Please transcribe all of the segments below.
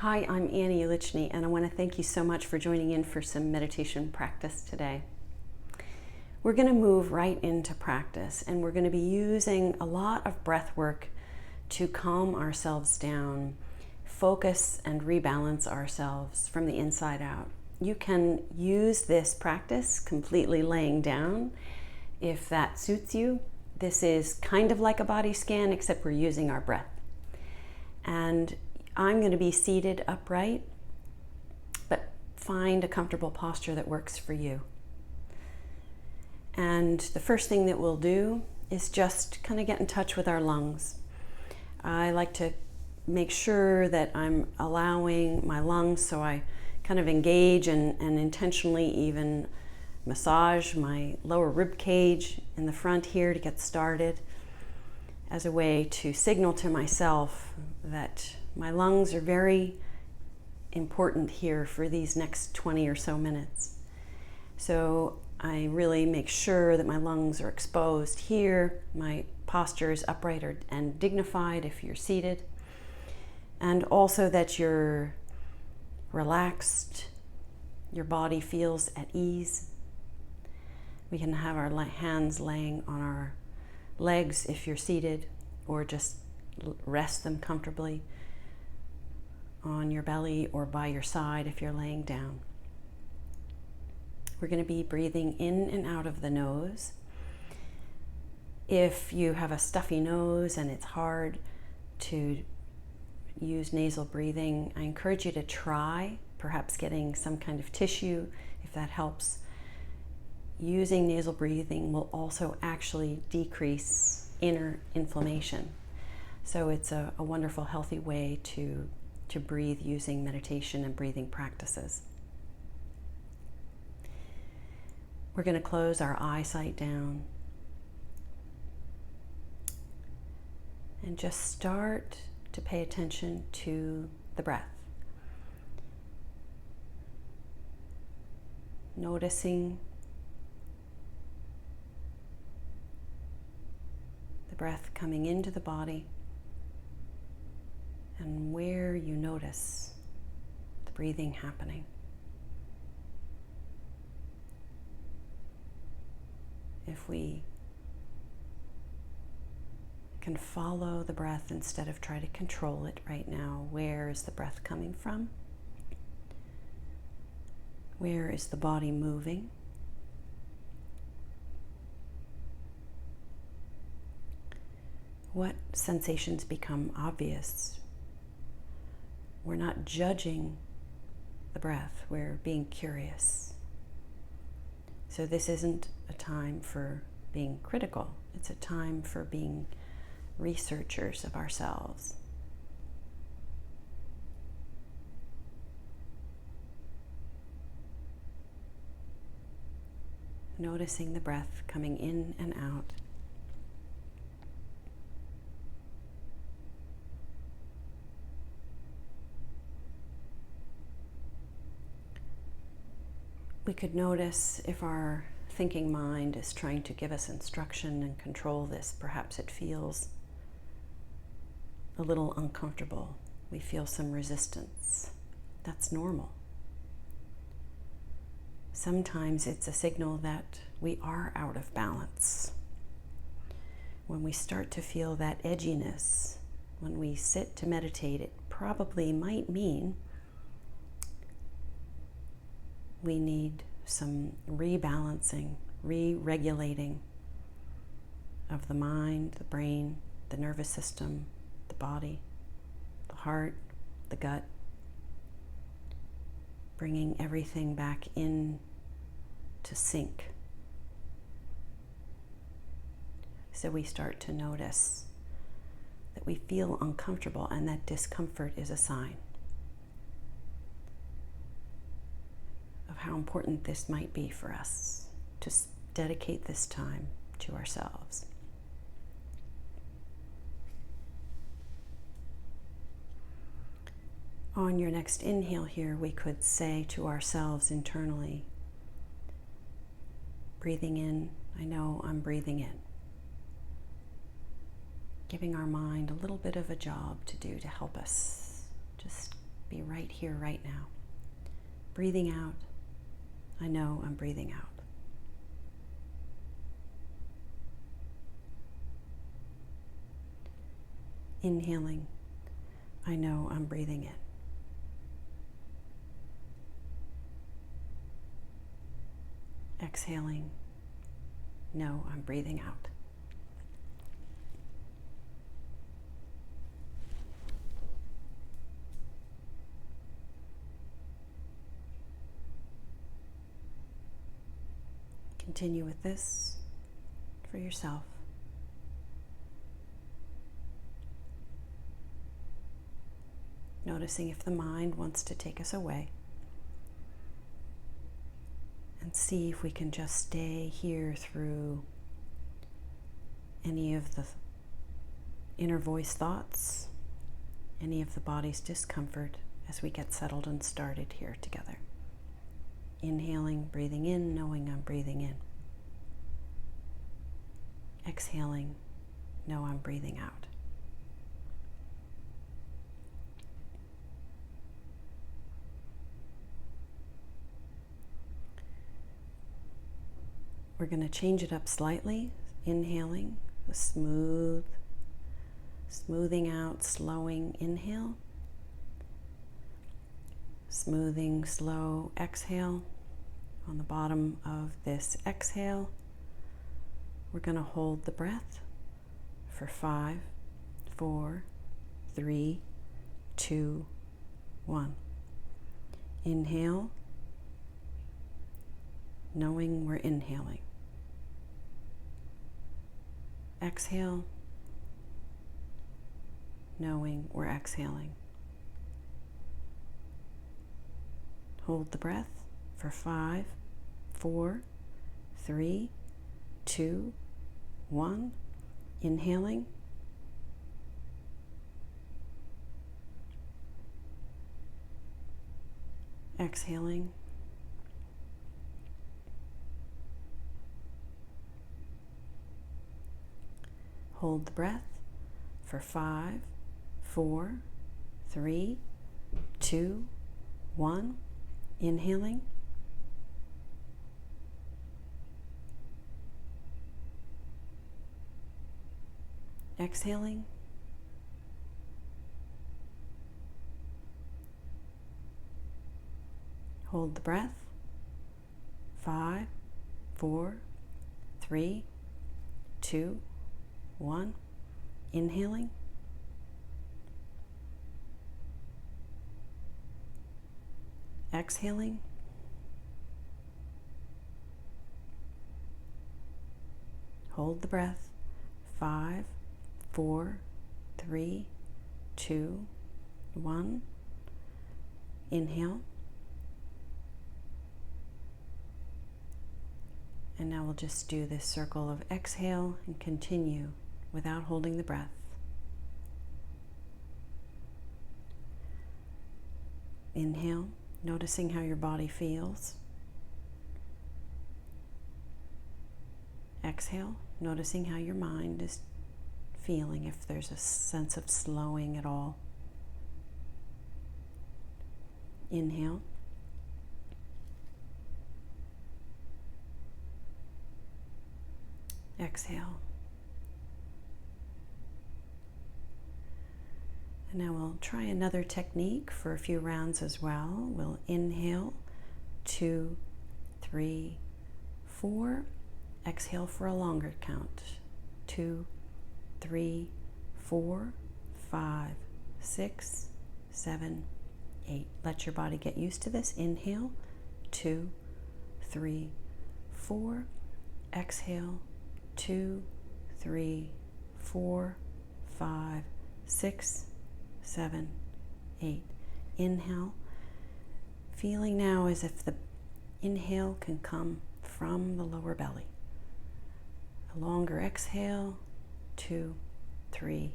Hi, I'm Annie Ulichny, and I want to thank you so much for joining in for some meditation practice today. We're going to move right into practice, and we're going to be using a lot of breath work to calm ourselves down, focus and rebalance ourselves from the inside out. You can use this practice completely laying down if that suits you. This is kind of like a body scan, except we're using our breath. And I'm going to be seated upright, but find a comfortable posture that works for you. And the first thing that we'll do is just kind of get in touch with our lungs. I like to make sure that I'm allowing my lungs, so I kind of engage and intentionally even massage my lower rib cage in the front here to get started, as a way to signal to myself that my lungs are very important here for these next 20 or so minutes. So I really make sure that my lungs are exposed here. My posture is upright and dignified if you're seated. And also that you're relaxed, your body feels at ease. We can have our hands laying on our legs if you're seated, or just rest them comfortably on your belly or by your side if you're laying down. We're going to be breathing in and out of the nose. If you have a stuffy nose and it's hard to use nasal breathing, I encourage you to try perhaps getting some kind of tissue if that helps. Using nasal breathing will also actually decrease inner inflammation. So it's a wonderful, healthy way to breathe using meditation and breathing practices. We're going to close our eyesight down and just start to pay attention to the breath. Noticing the breath coming into the body, and where you notice the breathing happening. If we can follow the breath instead of try to control it right now, where is the breath coming from? Where is the body moving? What sensations become obvious? We're not judging the breath, we're being curious. So this isn't a time for being critical, it's a time for being researchers of ourselves. Noticing the breath coming in and out. We could notice if our thinking mind is trying to give us instruction and control this. Perhaps it feels a little uncomfortable. We feel some resistance. That's normal. Sometimes it's a signal that we are out of balance. When we start to feel that edginess, when we sit to meditate, it probably might mean we need some rebalancing, re-regulating of the mind, the brain, the nervous system, the body, the heart, the gut, bringing everything back in to sync. So we start to notice that we feel uncomfortable, and that discomfort is a sign of how important this might be for us to dedicate this time to ourselves. On your next inhale here, we could say to ourselves internally, breathing in, I know I'm breathing in. Giving our mind a little bit of a job to do to help us just be right here, right now. Breathing out, I know I'm breathing out. Inhaling, I know I'm breathing in. Exhaling, no, I'm breathing out. Continue with this for yourself. Noticing if the mind wants to take us away. And see if we can just stay here through any of the inner voice thoughts, any of the body's discomfort as we get settled and started here together. Inhaling, breathing in, knowing I'm breathing in. Exhaling, know I'm breathing out. We're going to change it up slightly. Inhaling, the smoothing out, slowing inhale. Smoothing, slow exhale. On the bottom of this exhale, we're going to hold the breath for 5, 4, 3, 2, 1. Inhale, knowing we're inhaling. Exhale, knowing we're exhaling. Hold the breath for 5, 4, 3, 2, 1. Inhaling. Exhaling. Hold the breath for 5, 4, 3, 2, 1. Inhaling. Exhaling. Hold the breath. 5, 4, 3, 2, 1. Inhaling. Exhaling. Hold the breath. 5, 4, 3, 2, 1. Inhale. And now we'll just do this circle of exhale and continue without holding the breath. Inhale, noticing how your body feels. Exhale, noticing how your mind is feeling, if there's a sense of slowing at all. Inhale. Exhale. And now we'll try another technique for a few rounds as well. We'll inhale, 2, 3, 4. Exhale for a longer count. 2, 3, 4, 5, 6, 7, 8. Let your body get used to this. Inhale, 2, 3, 4. Exhale, 2, 3, 4, 5, 6, 7, 8. Inhale, feeling now as if the inhale can come from the lower belly. A longer exhale, 2, 3,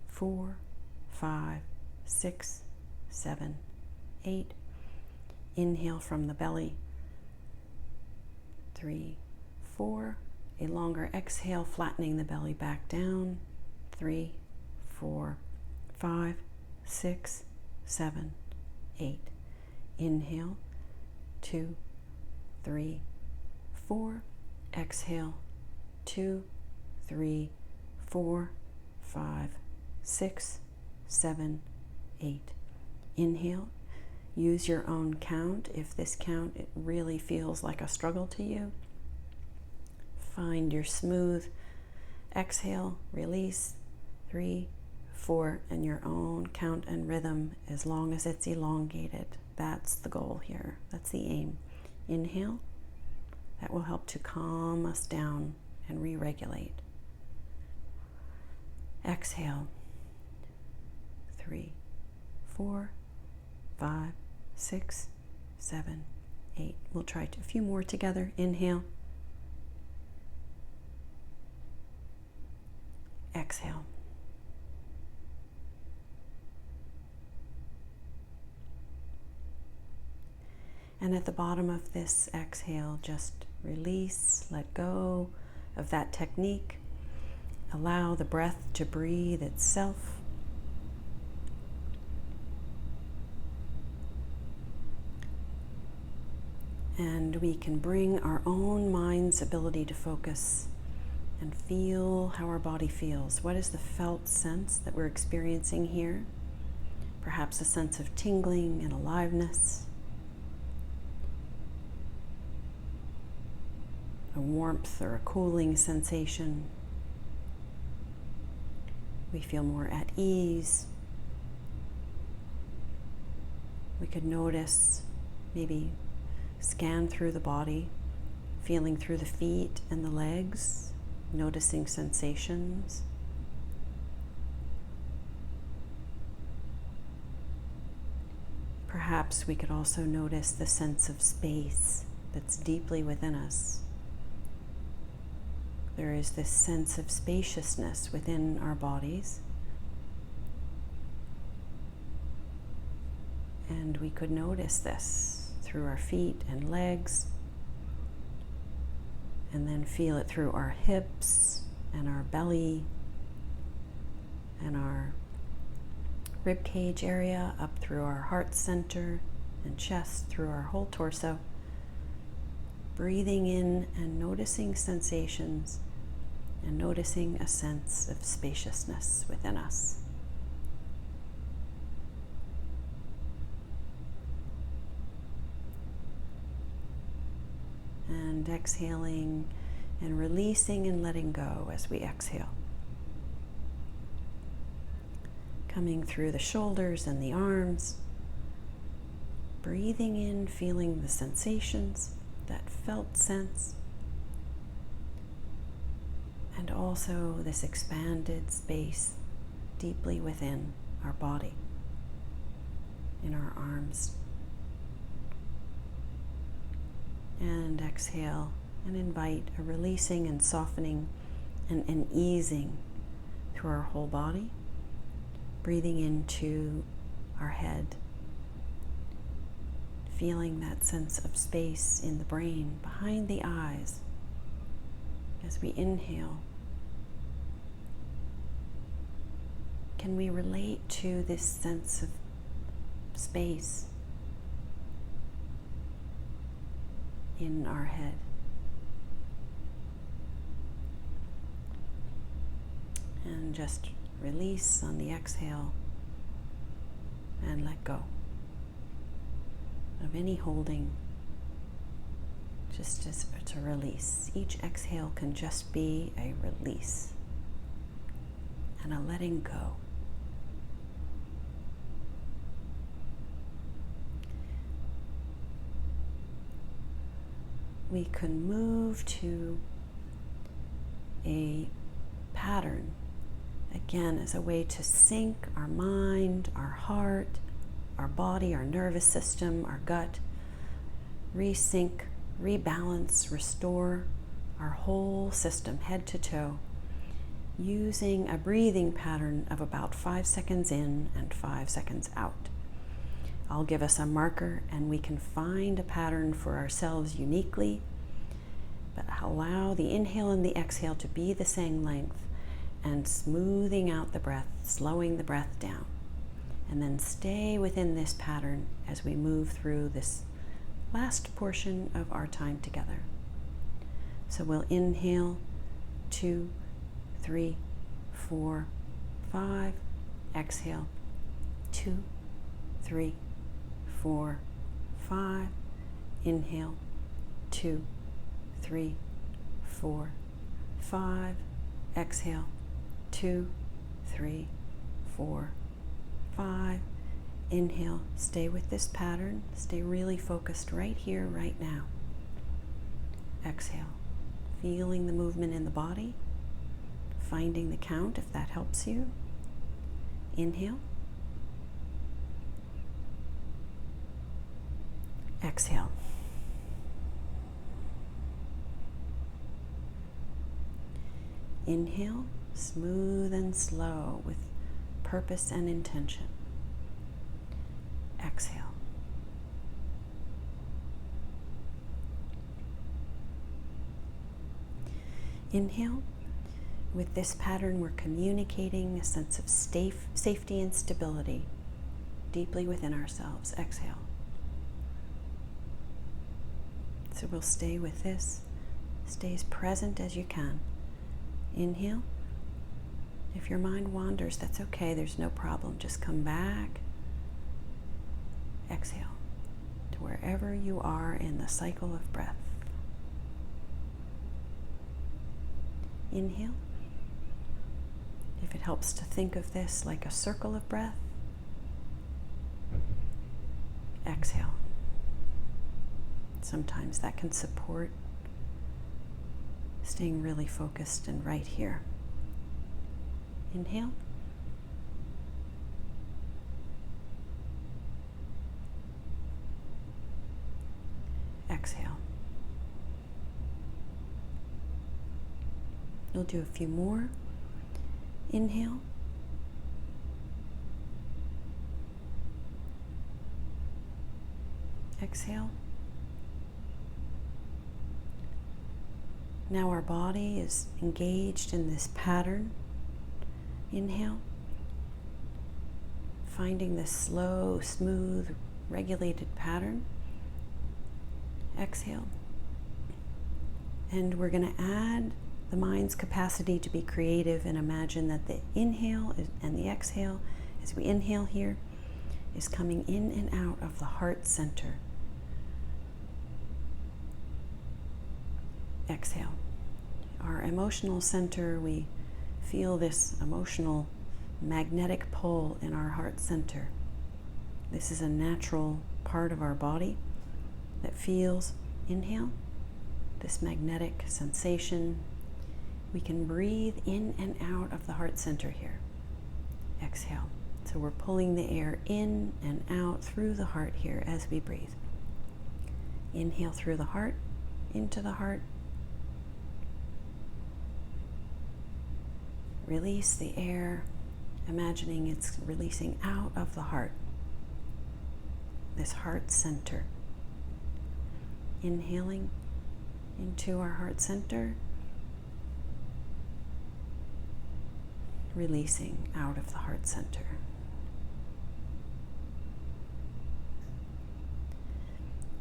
4, 5, 6, 7, 8. Inhale from the belly, 3, 4. A longer exhale, flattening the belly back down, 3, 4, 5, 6, 7, 8. Inhale, 2, 3, 4. Exhale, 2, 3, 4, 5, 6, 7, 8. Inhale. Use your own count. If this count it really feels like a struggle to you, find your smooth exhale, release, 3, 4, and your own count and rhythm as long as it's elongated. That's the goal here. That's the aim. Inhale. That will help to calm us down and re-regulate. Exhale. 3, 4, 5, 6, 7, 8. We'll try a few more together. Inhale. Exhale. And at the bottom of this exhale, just release, let go of that technique. Allow the breath to breathe itself. And we can bring our own mind's ability to focus and feel how our body feels. What is the felt sense that we're experiencing here? Perhaps a sense of tingling and aliveness, a warmth or a cooling sensation. We feel more at ease. We could notice, maybe scan through the body, feeling through the feet and the legs, noticing sensations. Perhaps we could also notice the sense of space that's deeply within us. There is this sense of spaciousness within our bodies. And we could notice this through our feet and legs, and then feel it through our hips and our belly and our rib cage area, up through our heart center and chest, through our whole torso. Breathing in and noticing sensations and noticing a sense of spaciousness within us. And exhaling and releasing and letting go as we exhale. Coming through the shoulders and the arms. Breathing in, feeling the sensations, that felt sense. And also this expanded space deeply within our body, in our arms. And exhale and invite a releasing and softening and an easing through our whole body. Breathing into our head. Feeling that sense of space in the brain, behind the eyes. As we inhale, can we relate to this sense of space in our head? And just release on the exhale and let go of any holding, just as it's a release. Each exhale can just be a release and a letting go. We can move to a pattern, again, as a way to sync our mind, our heart, our body, our nervous system, our gut, resync, rebalance, restore our whole system, head to toe, using a breathing pattern of about 5 seconds in and 5 seconds out. I'll give us a marker and we can find a pattern for ourselves uniquely, but allow the inhale and the exhale to be the same length and smoothing out the breath, slowing the breath down. And then stay within this pattern as we move through this last portion of our time together. So we'll inhale, 2, 3, 4, 5. Exhale, 2, 3, 4, 5. Inhale, 2, 3, 4, 5. Exhale, 2, 3, 4, 5. Inhale, stay with this pattern. Stay really focused right here, right now. Exhale, feeling the movement in the body, finding the count if that helps you. Inhale. Exhale. Inhale, smooth and slow with purpose and intention. Exhale. Inhale. With this pattern, we're communicating a sense of safety and stability deeply within ourselves. Exhale. So we'll stay with this. Stay as present as you can. Inhale. If your mind wanders, that's okay. There's no problem. Just come back. Exhale to wherever you are in the cycle of breath. Inhale. If it helps to think of this like a circle of breath, exhale. Sometimes that can support staying really focused and right here. Inhale. Exhale. You'll do a few more. Inhale. Exhale. Now our body is engaged in this pattern. Inhale. Finding this slow, smooth, regulated pattern. Exhale. And we're going to add the mind's capacity to be creative and imagine that the inhale and the exhale, as we inhale here, is coming in and out of the heart center. Exhale. Our emotional center, we feel this emotional magnetic pull in our heart center. This is a natural part of our body that feels, inhale, this magnetic sensation. We can breathe in and out of the heart center here. Exhale. So we're pulling the air in and out through the heart here as we breathe. Inhale through the heart, into the heart. Release the air, imagining it's releasing out of the heart, this heart center. Inhaling into our heart center, releasing out of the heart center.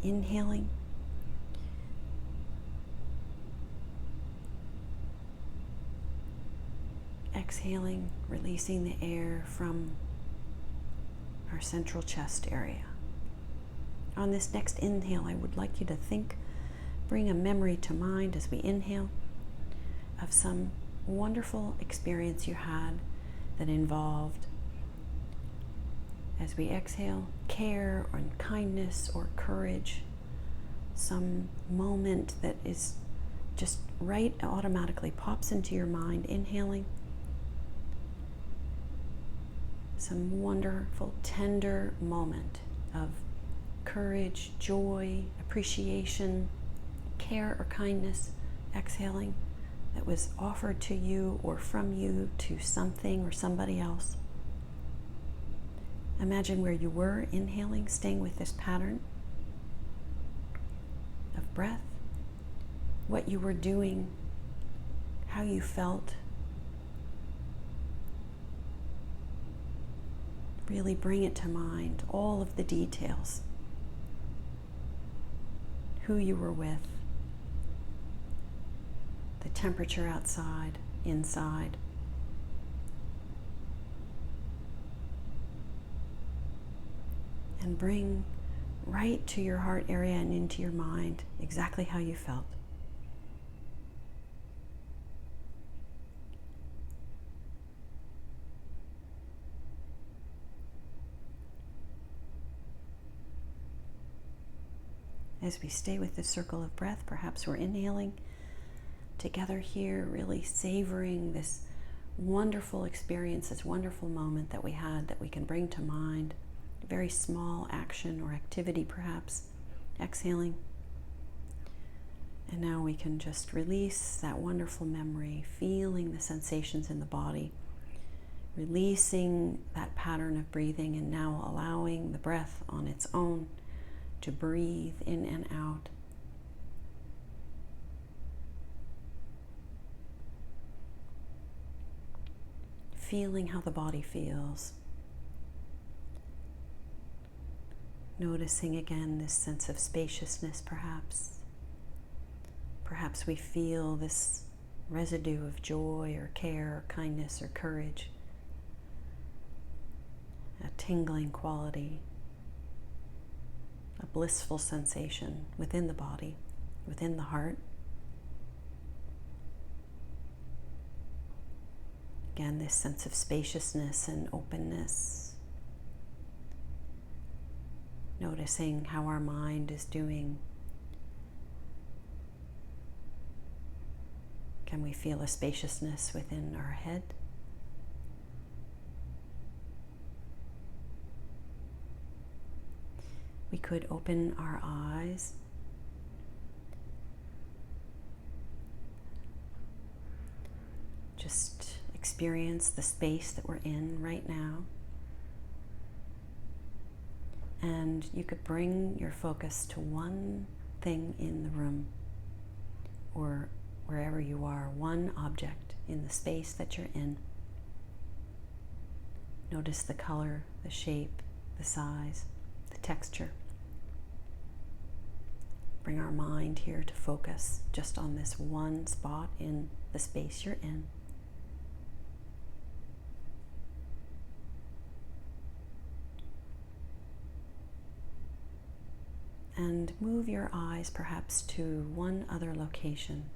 Inhaling. Exhaling, releasing the air from our central chest area. On this next inhale, I would like you to bring a memory to mind as we inhale of some wonderful experience you had that involved, as we exhale, care or kindness or courage, some moment that is just right, automatically pops into your mind. Inhaling. Some wonderful, tender moment of courage, joy, appreciation, care or kindness. Exhaling, that was offered to you or from you to something or somebody else. Imagine where you were inhaling, staying with this pattern of breath, what you were doing, how you felt. Really bring it to mind, all of the details. Who you were with, the temperature outside, inside. And bring right to your heart area and into your mind exactly how you felt. As we stay with this circle of breath, perhaps we're inhaling together here, really savoring this wonderful experience, this wonderful moment that we had that we can bring to mind. A very small action or activity perhaps. Exhaling. And now we can just release that wonderful memory, feeling the sensations in the body, releasing that pattern of breathing, and now allowing the breath on its own to breathe in and out. Feeling how the body feels. Noticing again this sense of spaciousness perhaps. Perhaps we feel this residue of joy or care or kindness or courage. A tingling quality. A blissful sensation within the body, within the heart. Again, this sense of spaciousness and openness. Noticing how our mind is doing. Can we feel a spaciousness within our head? We could open our eyes. Just experience the space that we're in right now. And you could bring your focus to one thing in the room or wherever you are, one object in the space that you're in. Notice the color, the shape, the size, the texture. Bring our mind here to focus just on this one spot in the space you're in. And move your eyes perhaps to one other location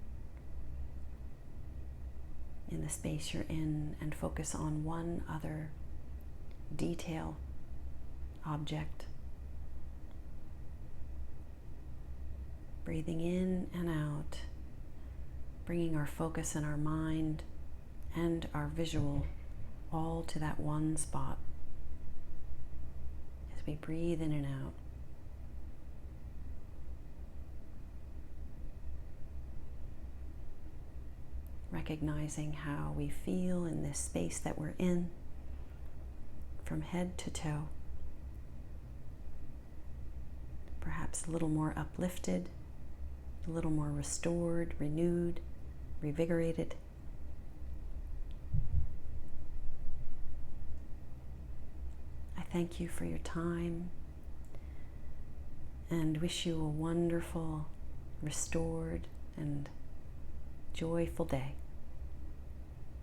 in the space you're in and focus on one other detail, object. Breathing in and out, bringing our focus and our mind and our visual all to that one spot as we breathe in and out. Recognizing how we feel in this space that we're in, from head to toe. Perhaps a little more uplifted, a little more restored, renewed, revigorated. I thank you for your time and wish you a wonderful, restored, and joyful day.